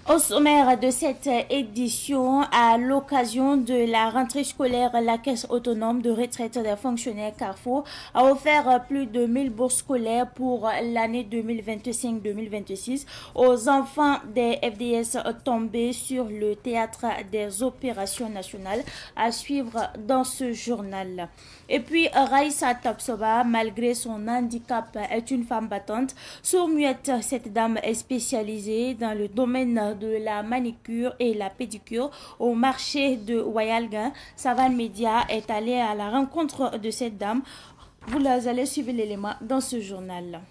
Au sommaire de cette édition, à l'occasion de la rentrée scolaire, la Caisse autonome de retraite des fonctionnaires Carrefour a offert plus de 1000 bourses scolaires pour l'année 2025-2026 aux enfants des FDS tombés sur le théâtre des opérations nationales, à suivre dans ce journal. Et puis, Raïssa Tapsoba, malgré son handicap, est une femme battante. Sourd-muette, cette dame est spécialisée dans le domaine de la manicure et la pédicure au marché de Wayalgan. Savane Média est allée à la rencontre de cette dame. Vous allez suivre l'élément dans ce journal.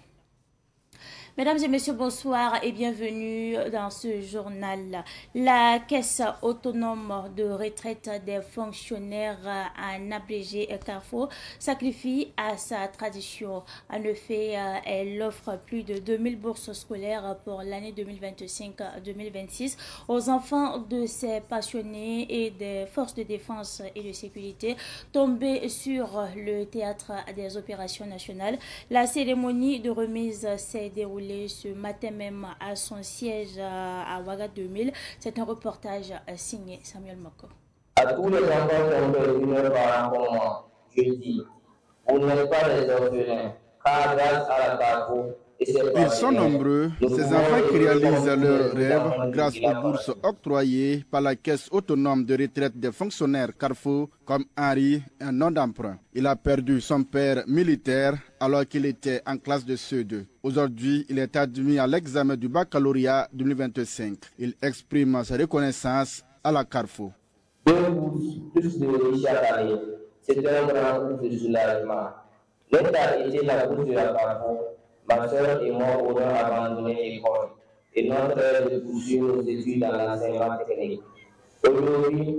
Mesdames et messieurs, bonsoir et bienvenue dans ce journal. La Caisse autonome de retraite des fonctionnaires en abrégé Carrefour sacrifie à sa tradition. En effet, elle offre plus de 2000 bourses scolaires pour l'année 2025-2026 aux enfants de ses passionnés et des forces de défense et de sécurité tombés sur le théâtre des opérations nationales. La cérémonie de remise s'est déroulée ce matin même à son siège à Ouaga 2000. C'est un reportage signé Samuel Moko. À tous les enfants qui ont perdu leurs parents comme moi, je dis, vous n'êtes pas des orphelins, car grâce à la Carrefour, ils sont nombreux, ces enfants qui réalisent leurs rêves grâce aux bourses octroyées par la Caisse autonome de retraite des fonctionnaires Carrefour, comme Henri, un nom d'emprunt. Il a perdu son père militaire alors qu'il était en classe de CE2. Aujourd'hui, il est admis à l'examen du baccalauréat 2025. Il exprime sa reconnaissance à la Carrefour. 2 bourses plus de riz chaque année, c'est un grand coup de soulagement. L'État était la bourse de la Carrefour. Ma soeur et moi aurons abandonné l'école et notre rêve de poursuivre nos études dans l'enseignement technique. Aujourd'hui,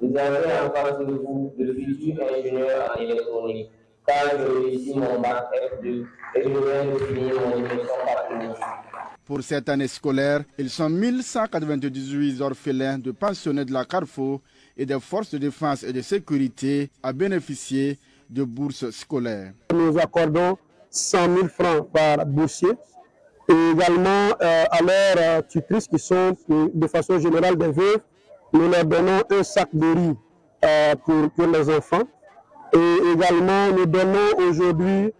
vous avez en face de vous le futur ingénieur en électronique, car j'ai réussi mon bac F2 et je viens de finir mon émission patrimoine. Pour cette année scolaire, ils sont 1198 orphelins de pensionnés de la Carrefour et des forces de défense et de sécurité à bénéficier de bourses scolaires. Nous accordons 100 000 francs par boursier et également à leurs tutrices qui sont de façon générale des veuves, nous leur donnons un sac de riz pour les enfants et également nous donnons aujourd'hui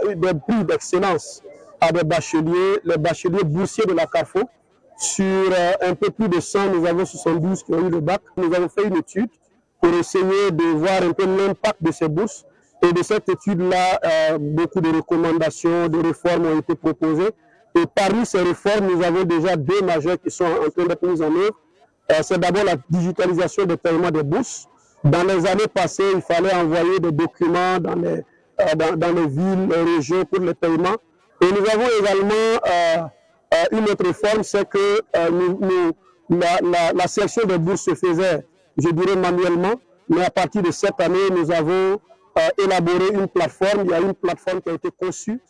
des prix d'excellence à des bacheliers, les bacheliers boursiers de la Carrefour. Sur un peu plus de 100, nous avons 72 qui ont eu le bac. Nous avons fait une étude pour essayer de voir un peu l'impact de ces bourses. Et de cette étude-là, beaucoup de recommandations, de réformes ont été proposées. Et parmi ces réformes, nous avons déjà 2 majeures qui sont en train d'être mises en œuvre. C'est d'abord la digitalisation des paiements des bourses. Dans les années passées, il fallait envoyer des documents dans les villes, les régions pour les paiements. Et nous avons également une autre réforme, c'est que la sélection des bourses se faisait, je dirais, manuellement. Mais à partir de cette année, nous avons élaboré une plateforme. Il y a une plateforme qui a été conçue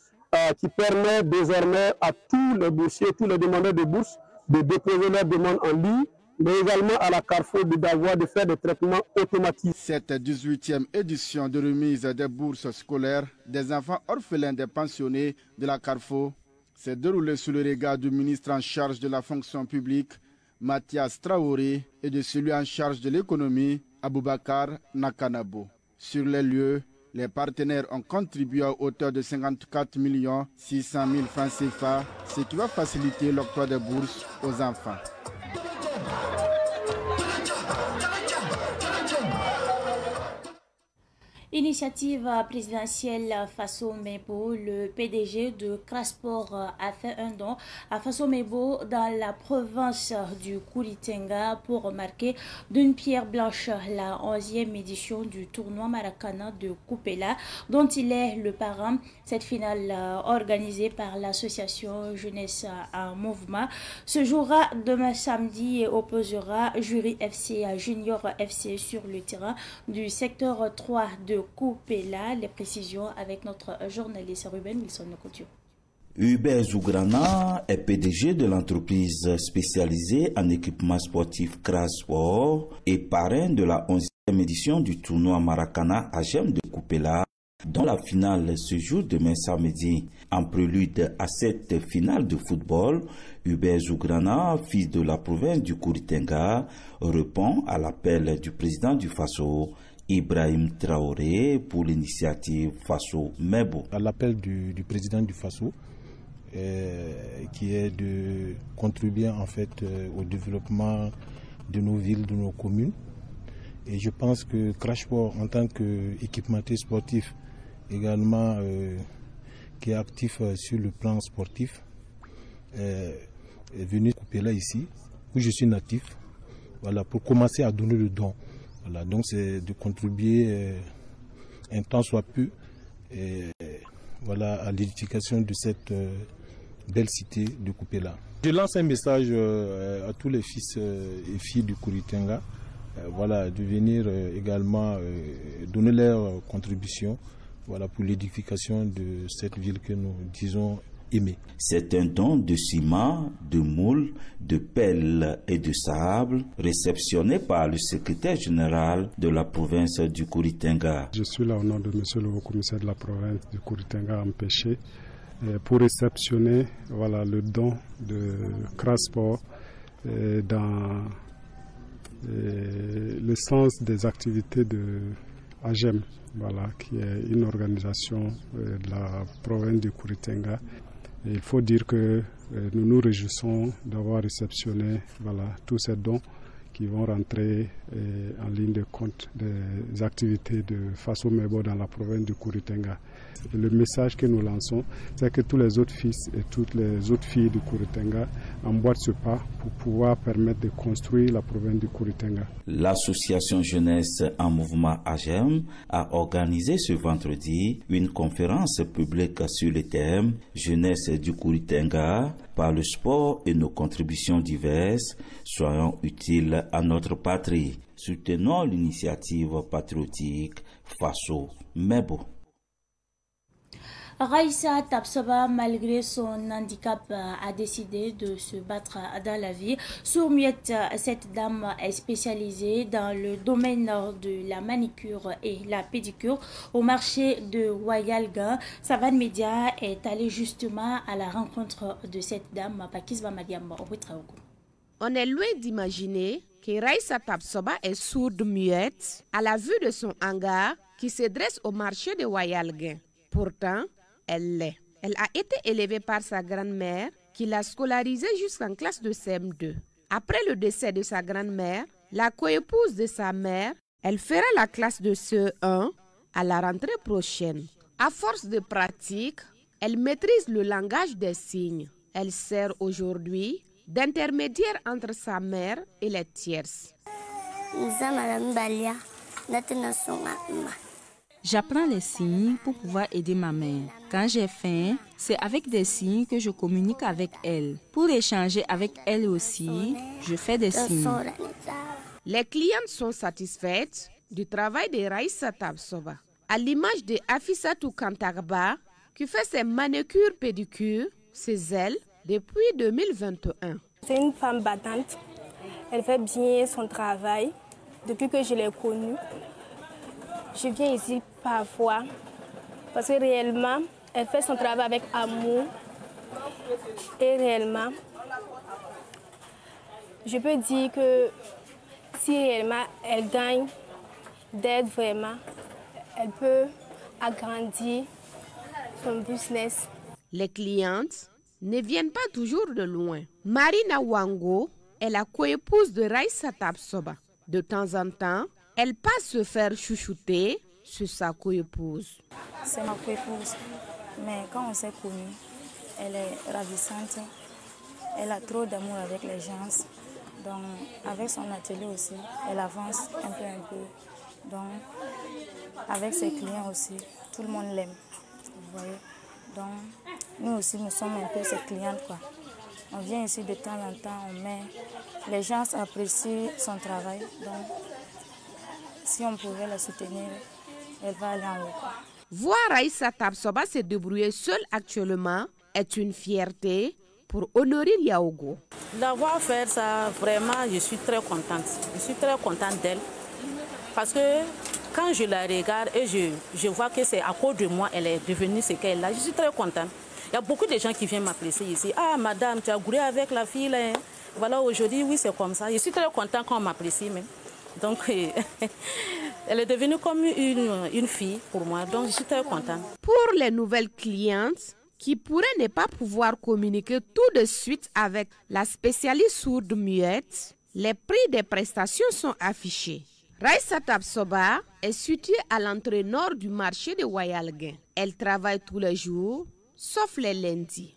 qui permet désormais à tous les boursiers, tous les demandeurs de bourse de déposer leurs demandes en ligne, mais également à la Carrefour de faire des traitements automatiques. Cette 18e édition de remise des bourses scolaires des enfants orphelins des pensionnés de la Carrefour s'est déroulée sous le regard du ministre en charge de la fonction publique, Mathias Traoré, et de celui en charge de l'économie, Aboubakar Nakanabo. Sur les lieux, les partenaires ont contribué à hauteur de 54 600 000 francs CFA, ce qui va faciliter l'octroi des bourses aux enfants. Initiative présidentielle Faso Mebo, le PDG de Crasport a fait un don à Faso Mebo dans la province du Koulitenga pour marquer d'une pierre blanche la 11e édition du tournoi Maracana de Koupela, dont il est le parrain. Cette finale organisée par l'association Jeunesse en Mouvement se jouera demain samedi et opposera Jury FC à Junior FC sur le terrain du secteur 3 de Koupela. Les précisions avec notre journaliste Ruben Wilson Couture. Hubert Zougrana est PDG de l'entreprise spécialisée en équipement sportif Crasport et parrain de la 11e édition du tournoi Maracana AGEM de Koupela, dont la finale se joue demain samedi. En prélude à cette finale de football, Hubert Zougrana, fils de la province du Kouritenga, répond à l'appel du président du Faso, Ibrahim Traoré, pour l'initiative Faso Mebo. À l'appel du président du Faso, qui est de contribuer en fait au développement de nos villes, de nos communes. Et je pense que Crashport, en tant qu'équipementier sportif, également qui est actif sur le plan sportif, est venu couper là ici, où je suis natif, voilà, pour commencer à donner le don. Voilà, donc c'est de contribuer un temps soit peu voilà, à l'édification de cette belle cité de Koupela. Je lance un message à tous les fils et filles du Kouritenga, voilà, de venir également donner leur contribution, voilà, pour l'édification de cette ville que nous disons aimée. C'est un don de ciment, de moules, de pelles et de sable réceptionné par le secrétaire général de la province du Kouritenga. Je suis là au nom de monsieur le haut-commissaire de la province du Kouritenga empêché pour réceptionner, voilà, le don de Crasport dans le sens des activités de AGEM, voilà, qui est une organisation de la province du Kouritenga. Et il faut dire que nous nous réjouissons d'avoir réceptionné, voilà, tous ces dons qui vont rentrer en ligne de compte des activités de Faso Mebo dans la province du Kouritenga. Le message que nous lançons, c'est que tous les autres fils et toutes les autres filles du Kouritenga emboîtent ce pas pour pouvoir permettre de construire la province du Kouritenga. L'association Jeunesse en Mouvement AGEM a organisé ce vendredi une conférence publique sur le thème Jeunesse du Kouritenga, par le sport et nos contributions diverses, soyons utiles à notre patrie. Soutenons l'initiative patriotique Faso Mebo. Raissa Tapsoba, malgré son handicap, a décidé de se battre dans la vie. Sourmiette, cette dame est spécialisée dans le domaine de la manicure et la pédicure au marché de Wayalga. Savane Média est allé justement à la rencontre de cette dame. On est loin d'imaginer que Raissa Tapsoba est sourde-muette à la vue de son hangar qui se dresse au marché de Wayalga. Pourtant, elle l'est. Elle a été élevée par sa grand-mère qui l'a scolarisée jusqu'en classe de CM2. Après le décès de sa grand-mère, la coépouse de sa mère, elle fera la classe de CE1 à la rentrée prochaine. À force de pratique, elle maîtrise le langage des signes. Elle sert aujourd'hui d'intermédiaire entre sa mère et les tierces. J'apprends les signes pour pouvoir aider ma mère. Quand j'ai faim, c'est avec des signes que je communique avec elle. Pour échanger avec elle aussi, je fais des signes. Les clientes sont satisfaites du travail de Raissa Tapsoba. À l'image de Afissatou Kantarba, qui fait ses manucures pédicures, ses ailes, depuis 2021. C'est une femme battante. Elle fait bien son travail depuis que je l'ai connue. Je viens ici parfois parce que réellement, elle fait son travail avec amour. Et réellement, je peux dire que si réellement elle gagne d'aide vraiment, elle peut agrandir son business. Les clientes ne viennent pas toujours de loin. Marina Wango est la coépouse de Raissa Tapsoba. De temps en temps, elle passe se faire chouchouter sur sa coépouse. C'est ma coépouse, mais quand on s'est connus, elle est ravissante. Elle a trop d'amour avec les gens. Donc, avec son atelier aussi, elle avance un peu. Donc, avec ses clients aussi, tout le monde l'aime. Vous voyez? Donc, nous aussi, nous sommes un peu ses clientes, quoi. On vient ici de temps en temps, les gens apprécient son travail. Donc, si on pouvait la soutenir, elle va aller en haut. Voir Raïssa Tabsoba se débrouiller seule actuellement est une fierté pour Honorine Yaogo. D'avoir fait ça, vraiment, je suis très contente. Je suis très contente d'elle. Parce que quand je la regarde et je vois que c'est à cause de moi elle est devenue ce qu'elle est, je suis très contente. Il y a beaucoup de gens qui viennent m'apprécier ici. Ah, madame, tu as gouré avec la fille là, hein? Voilà, aujourd'hui, oui, c'est comme ça. Je suis très contente quand on m'apprécie même. Donc, elle est devenue comme une fille pour moi. Donc, je suis très contente. Pour les nouvelles clientes qui pourraient ne pas pouvoir communiquer tout de suite avec la spécialiste sourde-muette, les prix des prestations sont affichés. Raïssa Tabsoba est située à l'entrée nord du marché de Wayalguin. Elle travaille tous les jours, sauf les lundis.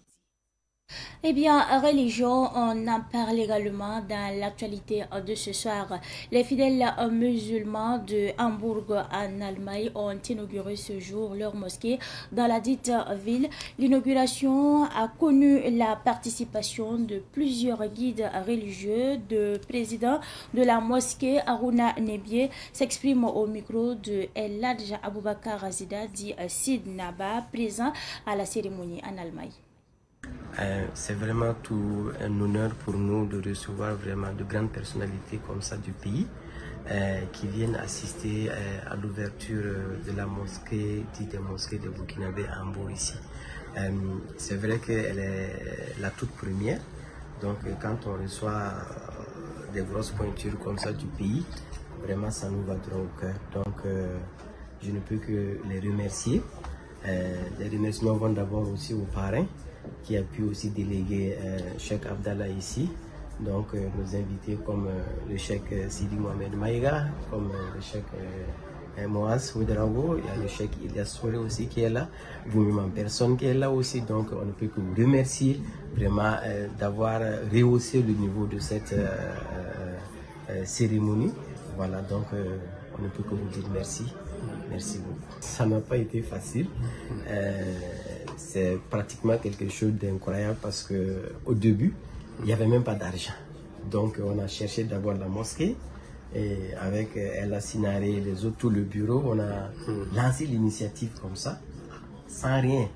Eh bien, religion, on en parle également dans l'actualité de ce soir. Les fidèles musulmans de Hambourg en Allemagne ont inauguré ce jour leur mosquée dans la dite ville. L'inauguration a connu la participation de plusieurs guides religieux. Le président de la mosquée, Aruna Nebié, s'exprime au micro de El Hadj Aboubakar Azida, dit Sid Naba, présent à la cérémonie en Allemagne. C'est vraiment tout un honneur pour nous de recevoir vraiment de grandes personnalités comme ça du pays qui viennent assister à l'ouverture de la mosquée, dite mosquée de Burkinabé à Hambourg ici. C'est vrai qu'elle est la toute première, donc quand on reçoit des grosses pointures comme ça du pays, vraiment ça nous va droit au cœur. Donc je ne peux que les remercier. Les remerciements vont d'abord aussi aux parrains, qui a pu aussi déléguer Cheikh Abdallah ici, donc nos invités comme le Cheikh Sidi Mohamed Maïga, comme le Cheikh Moaz Ouedraogo, il y a le Cheikh Ilyas Souré aussi qui est là, vous-même en personne qui est là aussi, donc on ne peut que vous remercier vraiment d'avoir rehaussé le niveau de cette cérémonie. Voilà, donc on ne peut que vous dire merci. Merci beaucoup. Ça n'a pas été facile. C'est pratiquement quelque chose d'incroyable parce qu'au début, il n'y avait même pas d'argent. Donc on a cherché d'abord la mosquée et avec El Sinaré et les autres, tout le bureau, on a lancé l'initiative comme ça, sans rien.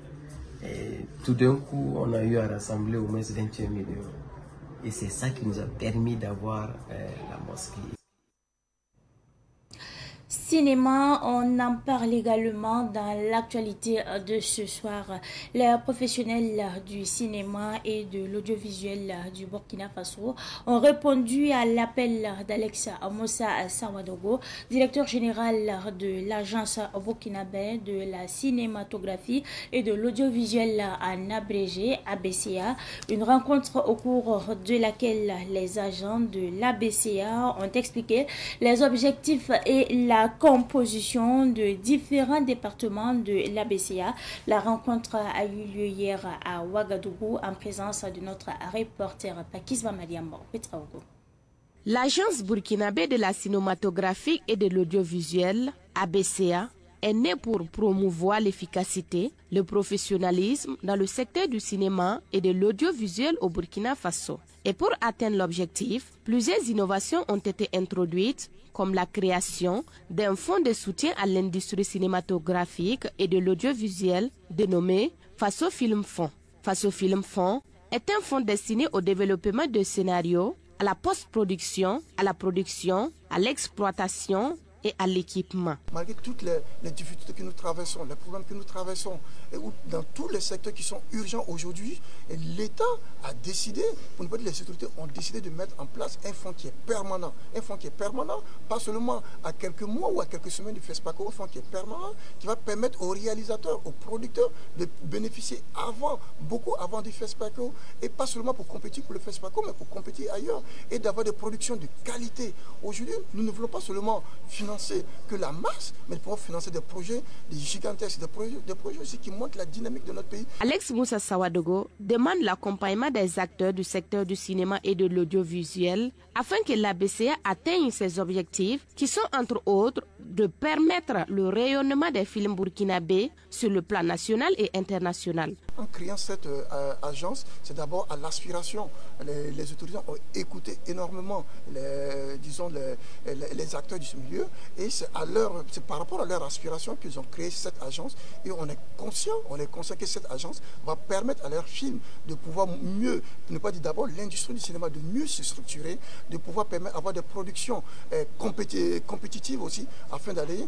Et tout d'un coup, on a eu à rassembler au moins 21 000 €. Et c'est ça qui nous a permis d'avoir la mosquée. Cinéma, on en parle également dans l'actualité de ce soir. Les professionnels du cinéma et de l'audiovisuel du Burkina Faso ont répondu à l'appel d'Alex Moussa Sawadogo, directeur général de l'agence burkinabé de la cinématographie et de l'audiovisuel en abrégé ABCA. Une rencontre au cours de laquelle les agents de l'ABCA ont expliqué les objectifs et la composition de différents départements de l'ABCA. La rencontre a eu lieu hier à Ouagadougou en présence de notre reporter Pakisba Madiamba. L'agence burkinabé de la cinématographie et de l'audiovisuel, ABCA, est née pour promouvoir l'efficacité, le professionnalisme dans le secteur du cinéma et de l'audiovisuel au Burkina Faso. Et pour atteindre l'objectif, plusieurs innovations ont été introduites, comme la création d'un fonds de soutien à l'industrie cinématographique et de l'audiovisuel dénommé Faso Film Fonds. Faso Film Fonds est un fonds destiné au développement de scénarios, à la post-production, à la production, à l'exploitation et à l'équipement. Malgré toutes les difficultés que nous traversons, les problèmes que nous traversons, et dans tous les secteurs qui sont urgents aujourd'hui, l'État a décidé, pour ne pas dire les autorités, ont décidé de mettre en place un fonds qui est permanent. Un fonds qui est permanent, pas seulement à quelques mois ou à quelques semaines du FESPACO, un fonds qui est permanent, qui va permettre aux réalisateurs, aux producteurs de bénéficier beaucoup avant du FESPACO, et pas seulement pour compétir pour le FESPACO, mais pour compétir ailleurs, et d'avoir des productions de qualité. Aujourd'hui, nous ne voulons pas seulement financer que la masse, mais pour financer des projets, des gigantesques, des projets aussi qui montrent la dynamique de notre pays. Alex Moussa Sawadogo demande l'accompagnement des acteurs du secteur du cinéma et de l'audiovisuel afin que l'ABCA atteigne ses objectifs qui sont entre autres de permettre le rayonnement des films burkinabés sur le plan national et international. En créant cette agence, c'est d'abord à l'aspiration. Les autorités ont écouté énormément les acteurs du milieu et c'est par rapport à leur aspiration qu'ils ont créé cette agence et on est conscient que cette agence va permettre à leurs films de pouvoir mieux, ne pas dire d'abord l'industrie du cinéma, de mieux se structurer, de pouvoir permettre d'avoir des productions compétitives aussi afin d'aller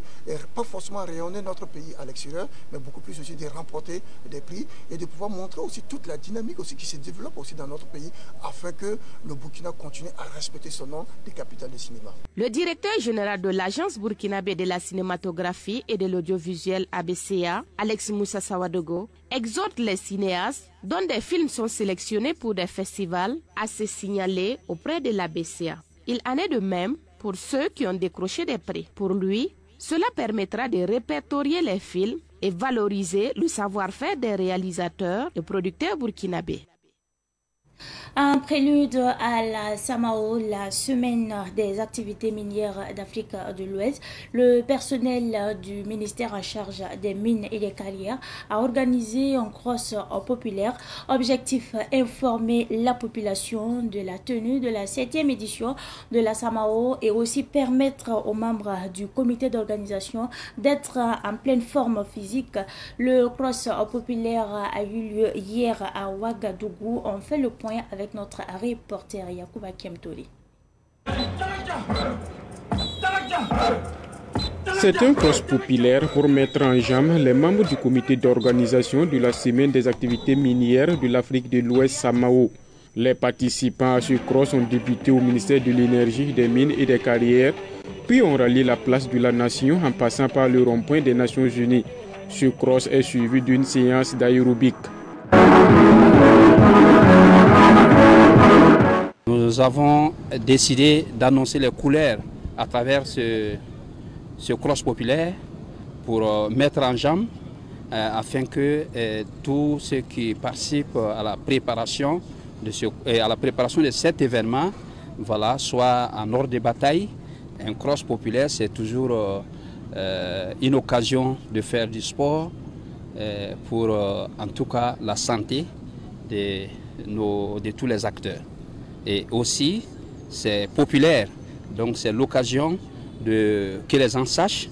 pas forcément rayonner notre pays à l'extérieur, mais beaucoup plus aussi de remporter des prix et de pouvoir montrer aussi toute la dynamique aussi qui se développe aussi dans notre pays afin que le Burkina continue à respecter son nom de capitale du cinéma. Le directeur général de l'Agence burkinabé de la cinématographie et de l'audiovisuel ABCA, Alex Moussa Sawadogo, exhorte les cinéastes dont des films sont sélectionnés pour des festivals à se signaler auprès de l'ABCA. Il en est de même pour ceux qui ont décroché des prix. Pour lui, cela permettra de répertorier les films et valoriser le savoir-faire des réalisateurs et producteurs burkinabés. En prélude à la Samao, la semaine des activités minières d'Afrique de l'Ouest, le personnel du ministère en charge des mines et des carrières a organisé un cross populaire. Objectif, informer la population de la tenue de la 7e édition de la Samao et aussi permettre aux membres du comité d'organisation d'être en pleine forme physique. Le cross populaire a eu lieu hier à Ouagadougou. On fait le point avec notre reporter Yacouba Kemtori. C'est un cross populaire pour mettre en jambe les membres du comité d'organisation de la semaine des activités minières de l'Afrique de l'Ouest Samao. Les participants à ce cross ont débuté au ministère de l'Énergie, des Mines et des Carrières, puis ont rallié la place de la Nation en passant par le rond-point des Nations Unies. Ce cross est suivi d'une séance d'aérobic. Nous avons décidé d'annoncer les couleurs à travers ce cross populaire pour mettre en jambe afin que tous ceux qui participent à la préparation de cet événement soient en ordre de bataille. Un cross populaire, c'est toujours une occasion de faire du sport pour en tout cas la santé de tous les acteurs. Et aussi, c'est populaire, donc c'est l'occasion que les gens sachent,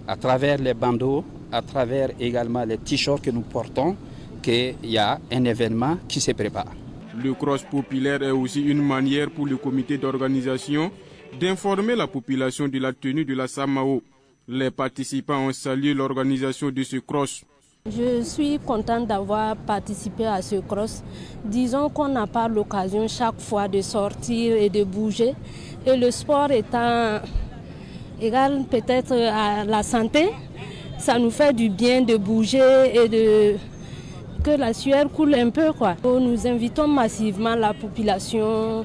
à travers les bandeaux, à travers également les t-shirts que nous portons, qu'il y a un événement qui se prépare. Le cross populaire est aussi une manière pour le comité d'organisation d'informer la population de la tenue de la Samao. Les participants ont salué l'organisation de ce cross. Je suis contente d'avoir participé à ce cross. Disons qu'on n'a pas l'occasion chaque fois de sortir et de bouger. Et le sport étant égal peut-être à la santé, ça nous fait du bien de bouger et que la sueur coule un peu, quoi. Nous invitons massivement la population,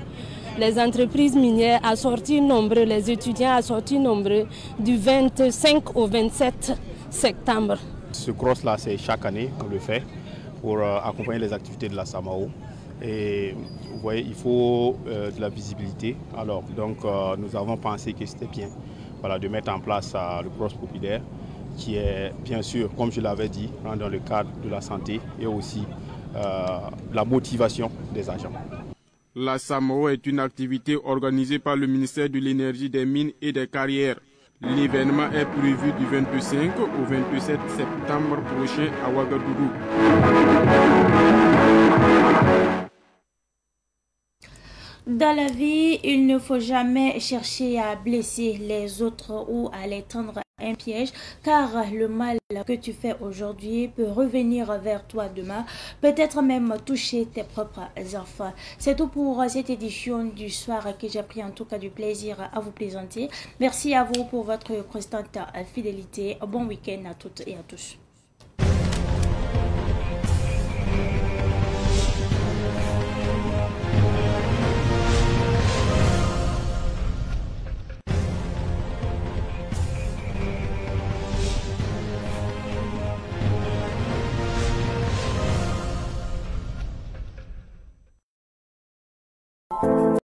les entreprises minières à sortir nombreux, les étudiants à sortir nombreux du 25 au 27 septembre. Ce cross-là, c'est chaque année qu'on le fait pour accompagner les activités de la Samao. Et vous voyez, il faut de la visibilité. Alors, donc, nous avons pensé que c'était bien de mettre en place le cross populaire qui est, bien sûr, comme je l'avais dit, dans le cadre de la santé et aussi la motivation des agents. La Samao est une activité organisée par le ministère de l'Énergie, des Mines et des Carrières. L'événement est prévu du 25 au 27 septembre prochain à Ouagadougou. Dans la vie, il ne faut jamais chercher à blesser les autres ou à les tendre un piège, car le mal que tu fais aujourd'hui peut revenir vers toi demain, peut-être même toucher tes propres enfants. C'est tout pour cette édition du soir que j'ai pris en tout cas du plaisir à vous présenter. Merci à vous pour votre constante fidélité. Bon week-end à toutes et à tous.